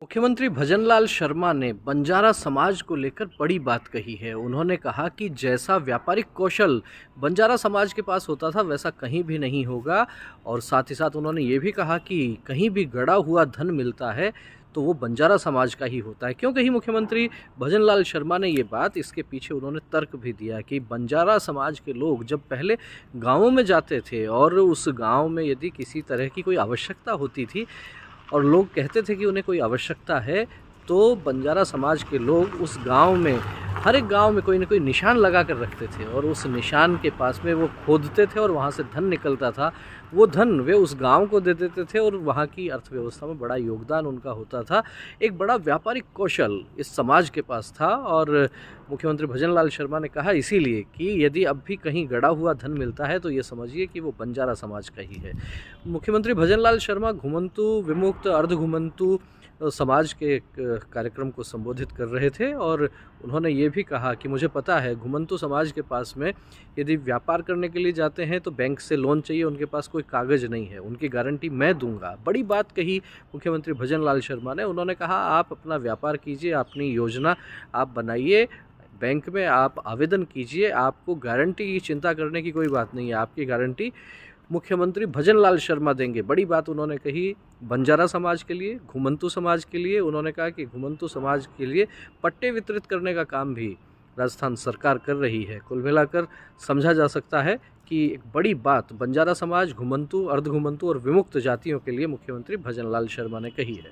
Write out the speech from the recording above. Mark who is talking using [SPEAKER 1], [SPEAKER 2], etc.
[SPEAKER 1] मुख्यमंत्री भजनलाल शर्मा ने बंजारा समाज को लेकर बड़ी बात कही है। उन्होंने कहा कि जैसा व्यापारिक कौशल बंजारा समाज के पास होता था वैसा कहीं भी नहीं होगा। और साथ ही साथ उन्होंने ये भी कहा कि कहीं भी गड़ा हुआ धन मिलता है तो वो बंजारा समाज का ही होता है। क्यों कही मुख्यमंत्री भजनलाल शर्मा ने ये बात? इसके पीछे उन्होंने तर्क भी दिया कि बंजारा समाज के लोग जब पहले गाँवों में जाते थे और उस गाँव में यदि किसी तरह की कोई आवश्यकता होती थी और लोग कहते थे कि उन्हें कोई आवश्यकता है, तो बंजारा समाज के लोग उस गांव में, हर एक गांव में कोई ना कोई निशान लगा कर रखते थे और उस निशान के पास में वो खोदते थे और वहाँ से धन निकलता था। वो धन वे उस गांव को दे देते थे और वहाँ की अर्थव्यवस्था में बड़ा योगदान उनका होता था। एक बड़ा व्यापारिक कौशल इस समाज के पास था। और मुख्यमंत्री भजनलाल शर्मा ने कहा इसीलिए कि यदि अब भी कहीं गड़ा हुआ धन मिलता है तो ये समझिए कि वो बंजारा समाज का ही है। मुख्यमंत्री भजनलाल शर्मा घुमंतु विमुक्त अर्ध घुमंतु समाज के एक कार्यक्रम को संबोधित कर रहे थे और उन्होंने ये भी कहा कि मुझे पता है घुमंतु समाज के पास में यदि व्यापार करने के लिए जाते हैं तो बैंक से लोन चाहिए, उनके पास कोई कागज़ नहीं है, उनकी गारंटी मैं दूंगा। बड़ी बात कही मुख्यमंत्री भजनलाल शर्मा ने। उन्होंने कहा आप अपना व्यापार कीजिए, अपनी योजना आप बनाइए, बैंक में आप आवेदन कीजिए, आपको गारंटी की चिंता करने की कोई बात नहीं है, आपकी गारंटी मुख्यमंत्री भजनलाल शर्मा देंगे। बड़ी बात उन्होंने कही बंजारा समाज के लिए, घुमंतु समाज के लिए। उन्होंने कहा कि घुमंतु समाज के लिए पट्टे वितरित करने का काम भी राजस्थान सरकार कर रही है। कुल मिलाकर समझा जा सकता है कि एक बड़ी बात बंजारा समाज, घुमंतु, अर्ध घुमंतु और विमुक्त जातियों के लिए मुख्यमंत्री भजनलाल शर्मा ने कही है।